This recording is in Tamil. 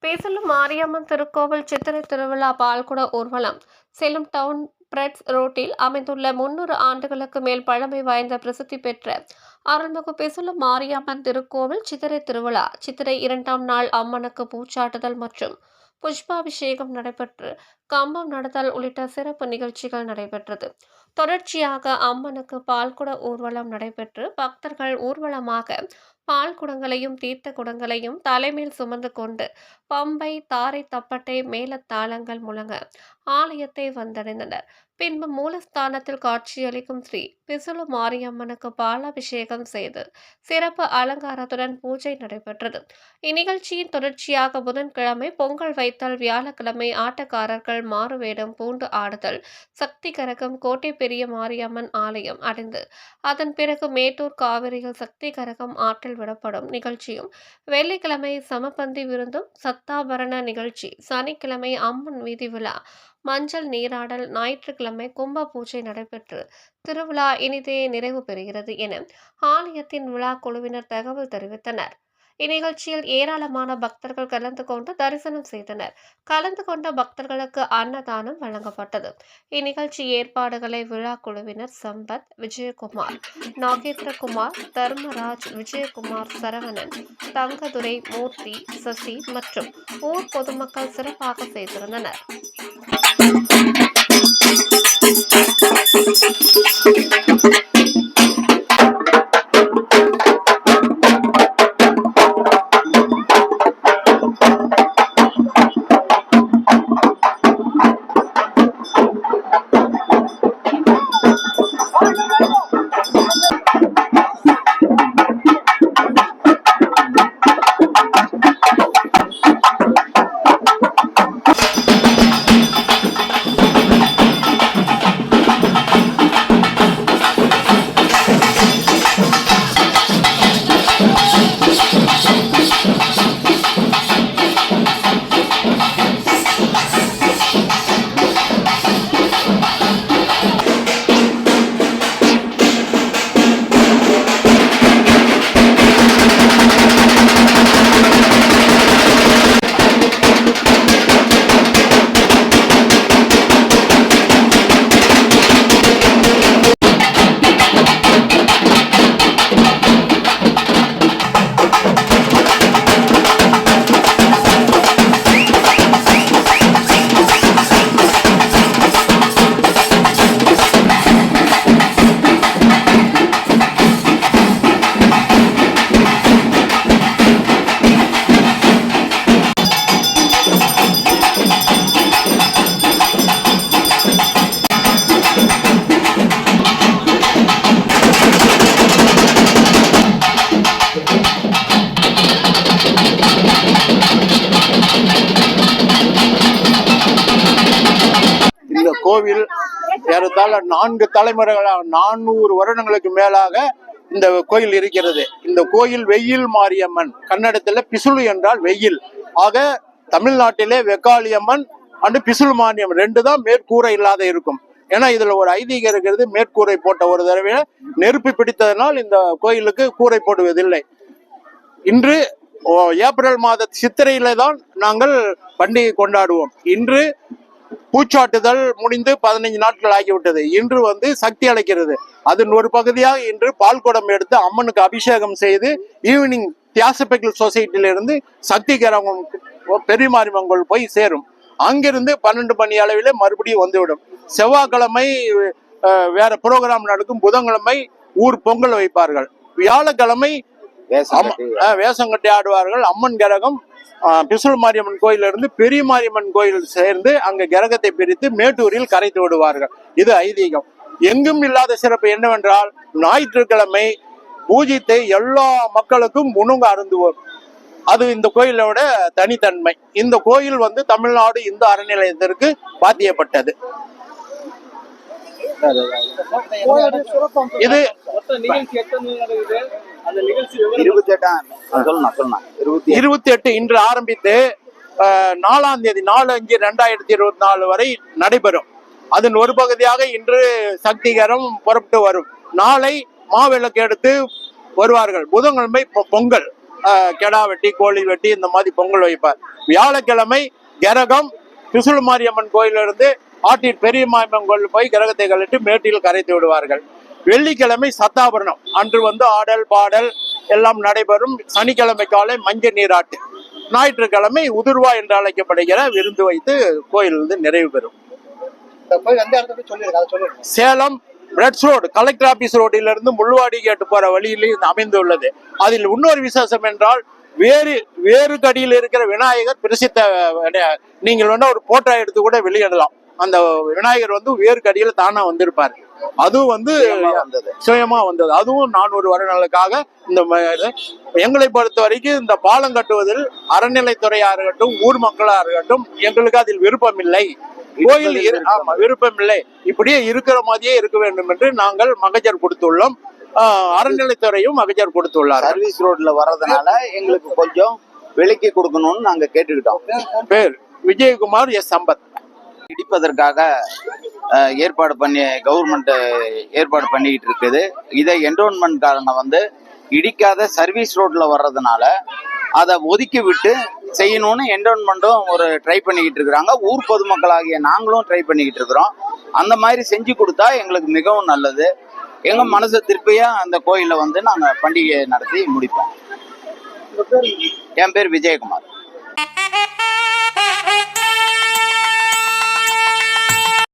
பேசலும் மாரியம்மன் திருக்கோவில் சித்திரை திருவிழா பால்குட ஊர்வலம் சேலம் டவுன் பிரெட்ஸ் ரோட்டில் அமைந்துள்ள 300 ஆண்டுகளுக்கு மேல் பழமை வாய்ந்த பிரசித்தி பெற்ற அருள்மிகு பேசலும் மாரியம்மன் திருக்கோவில் சித்திரை திருவிழா சித்திரை 2ஆம் நாள் அம்மனுக்கு பூச்சாட்டுதல் மற்றும் புஷ்பாபிஷேகம் நடைபெற்று கம்பம் நடுதல் உள்ளிட்ட சிறப்பு நிகழ்ச்சிகள் நடைபெற்றது. தொடர்ச்சியாக அம்மனுக்கு பால்குட ஊர்வலம் நடைபெற்று பக்தர்கள் ஊர்வலமாக பால் குடங்களையும் தீர்த்த குடங்களையும் தலைமையில் சுமந்து கொண்டு பம்பை தாரை தப்பட்டை மேளதாளங்கள் முழங்க ஆலயத்தை வந்தடைந்தனர். பின்பு மூலஸ்தானத்தில் காட்சியளிக்கும் ஸ்ரீ பிசுலு மாரியம்மனுக்கு பாலாபிஷேகம் செய்து சிறப்பு அலங்காரத்துடன் பூஜை நடைபெற்றது. இந்நிகழ்ச்சியின் தொடர்ச்சியாக புதன்கிழமை பொங்கல் வைத்தல், வியாழக்கிழமை ஆட்டக்காரர்கள் மாறுவேடம் பூண்டு ஆடுதல், சக்தி கரகம் கோட்டை பெரிய மாரியம்மன் ஆலயம் அடைந்து அதன் பிறகு மேட்டூர் காவிரியில் சக்தி கரகம் ஆற்றில் விடப்படும் நிகழ்ச்சியும், வெள்ளிக்கிழமை சமபந்தி விருந்தும் சத்தாபரண நிகழ்ச்சி, சனிக்கிழமை அம்மன் வீதி விழா, மஞ்சள் நீராடல், ஞாயிற்றுக்கிழமை கும்ப பூஜை நடைபெற்று திருவிழா இனிதே நிறைவு பெறுகிறது என ஆலயத்தின் விழா குழுவினர் தகவல் தெரிவித்தனர். இந்நிகழ்ச்சியில் ஏராளமான பக்தர்கள் கலந்து கொண்டு தரிசனம் செய்தனர். கலந்து கொண்ட பக்தர்களுக்கு அன்னதானம் வழங்கப்பட்டது. இந்நிகழ்ச்சி ஏற்பாடுகளை விழா குழுவினர் சம்பத், விஜயகுமார், நாகேந்திரகுமார், தர்மராஜ், விஜயகுமார், சரவணன், தங்கதுரை, மூர்த்தி, சசி மற்றும் ஊர் பொதுமக்கள் சிறப்பாக செய்திருந்தனர். கோவில் ஏறத்தாழ 4 தலைமுறைகளாக 400 வருடங்களுக்கு மேலாக இந்த கோயில் இருக்கிறது. இந்த கோயில் வெயில் மாரியம்மன், கன்னடத்துல பிசுலு என்றால் வெயில். ஆக தமிழ்நாட்டிலே வெக்காளியம்மன் அண்டு பிசுலு மாரியம்மன் 2 தான் மேற்கூரை இல்லாத இருக்கும். ஏன்னா இதுல ஒரு ஐதீகம் இருக்கிறது. மேற்கூரை போட்ட ஒரு தடவை நெருப்பு பிடித்ததனால் இந்த கோயிலுக்கு கூரை போடுவதில்லை. இன்று ஏப்ரல் மாத சித்திரையில தான் நாங்கள் பண்டிகை கொண்டாடுவோம். இன்று பூச்சாட்டுதல் முடிந்து 15 நாட்கள் ஆகிவிட்டது. இன்று சக்தி அளிக்கிறது. அதன் ஒரு பகுதியாக இன்று பால் குடம் எடுத்து அம்மனுக்கு அபிஷேகம் செய்து ஈவினிங் தியாசபெக்கல் சொசைட்டியிலிருந்து சக்தி கரகம் பெரியமாரிமங்கோல் போய் சேரும். அங்கிருந்து 12 மணி அளவிலே மறுபடியும் வந்துவிடும். செவ்வாய்க்கிழமை வேற புரோகிராம் நடக்கும். புதன்கிழமை ஊர் பொங்கல் வைப்பார்கள். வியாழக்கிழமை வேஷம் கட்டி ஆடுவார்கள். அம்மன் கரகம் பிசுல் மாரியம்மன் கோயிலிருந்து பெரிய மாரியம்மன் கோயில் சேர்ந்து அங்க கரகத்தை பிரித்து மேட்டூரில் கரைத்து விடுவார்கள். இது ஐதீகம். எங்கும் இல்லாத சிறப்பு என்னவென்றால், ஞாயிற்றுக்கிழமை பூஜித்தை எல்லா மக்களுக்கும் உணவு அருந்துவோம். அது இந்த கோயிலோட தனித்தன்மை. இந்த கோயில் தமிழ்நாடு இந்து அறநிலையத்திற்கு பாத்தியப்பட்டது. இது 28 இன்று ஆரம்பித்து 4ஆம் தேதி 4/5/2024 வரை நடைபெறும். அதன் ஒரு பகுதியாக இன்று சக்திகரம் புறப்பட்டு வரும். நாளை மாவிளக்கு எடுத்து வருவார்கள். புதன்கிழமை பொங்கல். கெடா வெட்டி கோழி வெட்டி இந்த மாதிரி பொங்கல் வைப்பார். வியாழக்கிழமை கிரகம் பிசுள் மாரியம்மன் கோயிலிருந்து ஆட்டில் பெரிய மாரியம்மன் கோயில் போய் கிரகத்தை கழிட்டு மேட்டில் கரைத்து விடுவார்கள். வெள்ளிக்கிழமை சத்தாபரணம் அன்று ஆடல் பாடல் எல்லாம் நடைபெறும். சனிக்கிழமை காலை மஞ்சள் நீராட்டு, ஞாயிற்றுக்கிழமை உதிர்வா என்று அழைக்கப்படுகிற விருந்து வைத்து கோயில் நிறைவு பெறும். சேலம் பிரெட்ஸ் ரோடு கலெக்டர் ஆபீஸ் ரோட்டிலிருந்து முள்ளுவாடி கேட்டு போற வழியில் அமைந்துள்ளது. அதில் இன்னொரு விசேஷம் என்றால் வேறு கடியில் இருக்கிற விநாயகர் பிரசித்த. நீங்கள் ஒரு போட்டோ எடுத்து கூட வெளியிடலாம். அந்த விநாயகர் வேறு கடியில தானா வந்திருப்பார். அதுவும் சுயமா வந்தது. அதுவும் 400 வருடங்களுக்காக இந்த எங்களை பொறுத்த வரைக்கும் இந்த பாலம் கட்டுவதில் அறநிலைத்துறையா இருக்கட்டும், ஊர் மக்களா இருக்கட்டும், எங்களுக்கு அதில் விருப்பம் இல்லை. கோயில் விருப்பம் இல்லை. இப்படியே இருக்கிற மாதிரியே இருக்க வேண்டும் என்று நாங்கள் மகஜர் கொடுத்துள்ளோம். அறநிலைத்துறையும் மகஜர் கொடுத்துள்ளார். சர்வீஸ் ரோட்ல வர்றதுனால எங்களுக்கு கொஞ்சம் விலைக்கு கொடுக்கணும்னு நாங்க கேட்டுக்கிட்டோம். பேர் விஜயகுமார் எஸ் சம்பத். இடிப்பதற்காக ஏற்பாடு பண்ணி கவர்மெண்ட் ஏற்பாடு பண்ணிக்கிட்டு இருக்குது. இதை என்டோன்மெண்ட் காரங்க இடிக்காத சர்வீஸ் ரோட்ல வர்றதுனால அதை ஒதுக்கி விட்டு செய்யணும்னு என்டோன்மெண்ட்டும் ட்ரை பண்ணிக்கிட்டு இருக்கிறாங்க. ஊர் பொதுமக்களாகிய நாங்களும் ட்ரை பண்ணிக்கிட்டு இருக்கிறோம். அந்த மாதிரி செஞ்சு கொடுத்தா எங்களுக்கு மிகவும் நல்லது. எங்க மனசு திருப்பியா அந்த கோயில நாங்க பண்டிகை நடத்தி முடிப்போம். என் பேர் விஜயகுமார்.